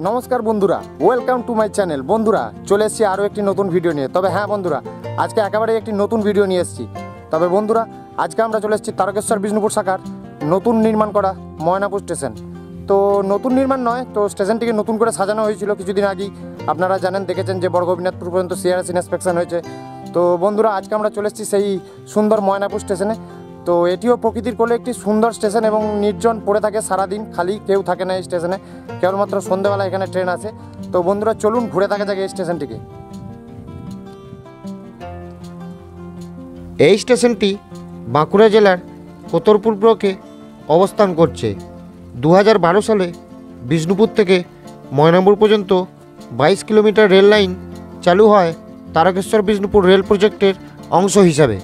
নমস্কার বন্ধুরা, welcome to my channel. বন্ধুরা চলে এসেছি আরও একটি নতুন ভিডিও নিয়ে। তবে হ্যাঁ বন্ধুরা, আজকে একেবারে একটি নতুন ভিডিও নিয়ে এসেছি। তবে বন্ধুরা আজকে আমরা চলে এসেছি তারকেশ্বর বিষ্ণুপুর শাখার নতুন নির্মাণ করা ময়নাপুর স্টেশন। তো নতুন নির্মাণ নয়, তো স্টেশনটিকে নতুন করে সাজানো হয়েছিল কিছুদিন আগেই। আপনারা জানেন, দেখেছেন যে বড় গোপীনাথপুর পর্যন্ত সিআরএস ইন্সপেকশন হয়েছে। তো বন্ধুরা আজকে আমরা চলে এসেছি সেই সুন্দর ময়নাপুর স্টেশনে। তো এটিও প্রকৃতির কোলে একটি সুন্দর স্টেশন এবং নির্জন পড়ে থাকে সারাদিন, খালি কেউ থাকে না এই স্টেশনে, কেবলমাত্র সন্ধ্যেবেলা এখানে ট্রেন আসে। তো বন্ধুরা চলুন ঘুরে দেখা যাক এই স্টেশনটিকে। এই স্টেশনটি বাঁকুড়া জেলার কোতরপুর ব্লকে অবস্থান করছে। 2012 সালে বিষ্ণুপুর থেকে ময়নাপুর পর্যন্ত 22 কিলোমিটার রেল লাইন চালু হয় তারকেশ্বর বিষ্ণুপুর রেল প্রজেক্টের অংশ হিসাবে।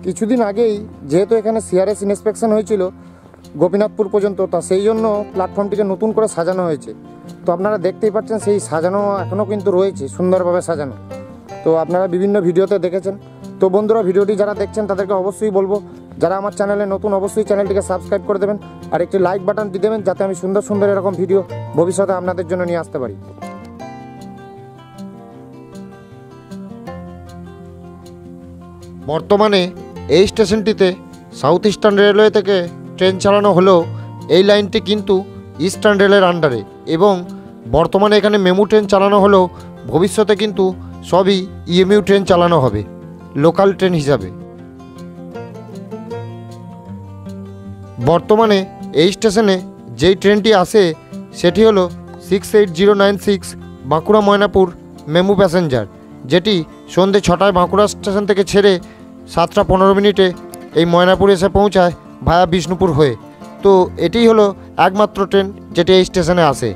কিছুদিন আগেই যেহেতু এখানে সিআরএস ইন্সপেকশন হয়েছিল গোপীনাথপুর পর্যন্ত, তা সেই জন্য প্ল্যাটফর্মটিকে নতুন করে সাজানো হয়েছে। তো আপনারা দেখতেই পাচ্ছেন সেই সাজানো এখনও কিন্তু রয়েছে, সুন্দরভাবে সাজানো। তো আপনারা বিভিন্ন ভিডিওতে দেখেছেন। তো বন্ধুরা ভিডিওটি যারা দেখছেন তাদেরকে অবশ্যই বলবো, যারা আমার চ্যানেলে নতুন অবশ্যই চ্যানেলটিকে সাবস্ক্রাইব করে দেবেন আর একটি লাইক বাটনটি দেবেন, যাতে আমি সুন্দর সুন্দর এরকম ভিডিও ভবিষ্যতে আপনাদের জন্য নিয়ে আসতে পারি। বর্তমানে এই স্টেশনটিতে সাউথ ইস্টার্ন রেলওয়ে থেকে ট্রেন চালানো হলেও এই লাইনটি কিন্তু ইস্টার্ন রেলের আন্ডারে, এবং বর্তমানে এখানে মেমু ট্রেন চালানো হলেও ভবিষ্যতে কিন্তু সবই ইএমইউ ট্রেন চালানো হবে লোকাল ট্রেন হিসাবে। বর্তমানে এই স্টেশনে যেই ট্রেনটি আসে সেটি হলো 68096 বাঁকুড়া ময়নাপুর মেমু প্যাসেঞ্জার, যেটি সন্ধ্যে 6টায় বাঁকুড়া স্টেশন থেকে ছেড়ে 7টা 15 মিনিটে এই ময়নাপুর এসে পৌঁছায় ভায়া বিষ্ণুপুর হয়ে। তো এটিই হলো একমাত্র ট্রেন যেটি এই স্টেশনে আসে।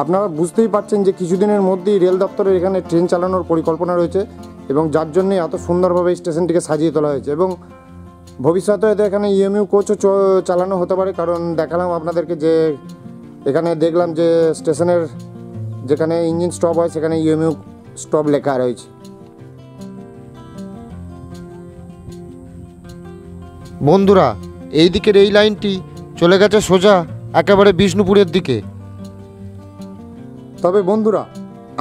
আপনারা বুঝতেই পারছেন যে কিছুদিনের মধ্যেই রেল দপ্তরের এখানে ট্রেন চালানোর পরিকল্পনা রয়েছে, এবং যার জন্যে এত সুন্দরভাবে স্টেশনটিকে সাজিয়ে তোলা হয়েছে। এবং ভবিষ্যতে এতে এখানে ইএমইউ কোচও চালানো হতে পারে, কারণ দেখালাম আপনাদেরকে যে এখানে দেখলাম যে স্টেশনের যেখানে ইঞ্জিন স্টপ হয় সেখানে ইএমইউ স্টপ লেখা রয়েছে। বন্ধুরা এই দিকের এই লাইনটি চলে গেছে সোজা একেবারে বিষ্ণুপুরের দিকে। তবে বন্ধুরা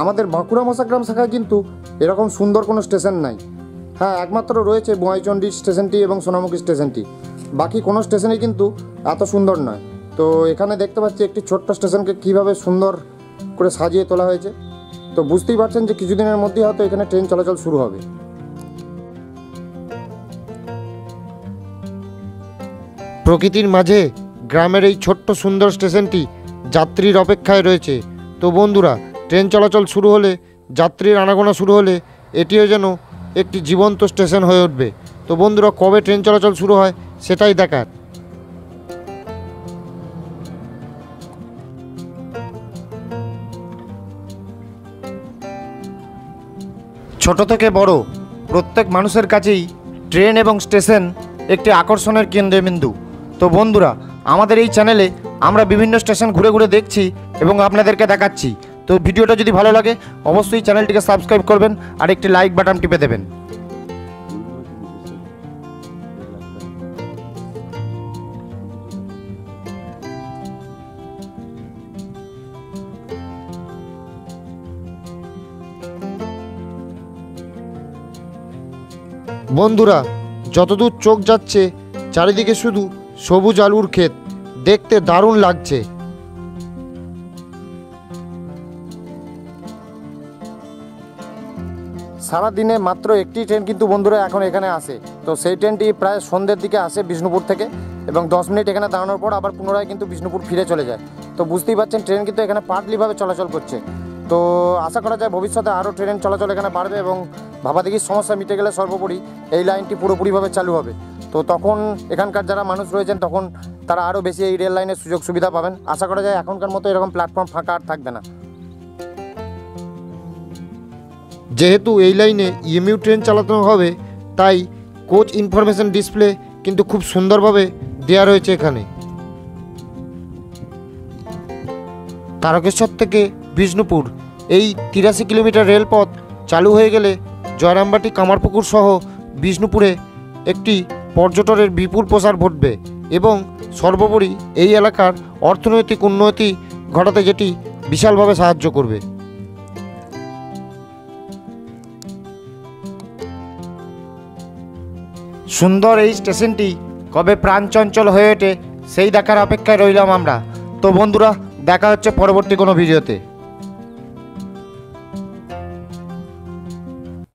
আমাদের বাঁকুড়া মশাগ্রাম শাখায় কিন্তু এরকম সুন্দর কোনো স্টেশন নাই। হ্যাঁ, একমাত্র রয়েছে বোয়াইচন্ডী স্টেশনটি এবং সোনামুখী স্টেশনটি, বাকি কোনো স্টেশনই কিন্তু এত সুন্দর নয়। তো এখানে দেখতে পাচ্ছি একটি ছোট্ট স্টেশনকে কীভাবে সুন্দর করে সাজিয়ে তোলা হয়েছে। তো বুঝতেই পারছেন যে কিছুদিনের মধ্যেই হয়তো এখানে ট্রেন চলাচল শুরু হবে। প্রকৃতির মাঝে গ্রামের এই ছোট্ট সুন্দর স্টেশনটি যাত্রীর অপেক্ষায় রয়েছে। তো বন্ধুরা ট্রেন চলাচল শুরু হলে, যাত্রীর আনাগোনা শুরু হলে এটিও যেন একটি জীবন্ত স্টেশন হয়ে উঠবে। তো বন্ধুরা কবে ট্রেন চলাচল শুরু হয় সেটাই দেখার। ছোট থেকে বড় প্রত্যেক মানুষের কাছেই ট্রেন এবং স্টেশন একটি আকর্ষণের কেন্দ্রবিন্দু। তো বন্ধুরা আমাদের এই চ্যানেলে আমরা বিভিন্ন স্টেশন ঘুরে ঘুরে দেখছি এবং আপনাদেরকে দেখাচ্ছি। তো ভিডিওটা যদি ভালো লাগে অবশ্যই চ্যানেলটিকে সাবস্ক্রাইব করবেন আর একটি লাইক বাটন টিপে দেবেন। বন্ধুরা যতদূর চোখ যাচ্ছে চারিদিকে শুধু সবুজ আলুর ক্ষেত, দেখতে দারুণ লাগছে। সারাদিনে মাত্র একটি ট্রেন কিন্তু বন্ধুরা এখন এখানে আসে। তো সেই ট্রেনটি প্রায় সন্ধ্যের দিকে আসে বিষ্ণুপুর থেকে, এবং 10 মিনিট এখানে দাঁড়ানোর পর আবার পুনরায় কিন্তু বিষ্ণুপুর ফিরে চলে যায়। তো বুঝতেই পারছেন ট্রেন কিন্তু এখানে পার্টলিভাবে চলাচল করছে। তো আশা করা যায় ভবিষ্যতে আরও ট্রেন চলাচল এখানে বাড়বে, এবং ভাবাদিঘির সমস্যা মিটে গেলে সর্বোপরি এই লাইনটি পুরোপুরিভাবে চালু হবে। তো তখন এখানকার যারা মানুষ রয়েছেন তখন তারা আরও বেশি এই রেল লাইনের সুযোগ সুবিধা পাবেন। আশা করা যায় এখনকার মতো এরকম প্ল্যাটফর্ম ফাঁকা আর থাকবে না। যেহেতু এই লাইনে ইএমইউ ট্রেন চালানো হবে, তাই কোচ ইনফরমেশন ডিসপ্লে কিন্তু খুব সুন্দরভাবে দেওয়া রয়েছে এখানে। তারকেশ্বর থেকে বিষ্ণুপুর এই 83 কিলোমিটার রেলপথ চালু হয়ে গেলে জয়রামবাটি কামারপুকুর সহ বিষ্ণুপুরে একটি পর্যটনের বিপুল প্রসার ঘটবে এবং সর্বোপরি এই এলাকার অর্থনৈতিক উন্নতি ঘটাতে যেটি বিশালভাবে সাহায্য করবে। সুন্দর এই স্টেশনটি কবে প্রাণচঞ্চল হয়ে ওঠে সেই দেখার অপেক্ষায় রইলাম আমরা। তো বন্ধুরা, দেখা হচ্ছে পরবর্তী কোনো ভিডিওতে।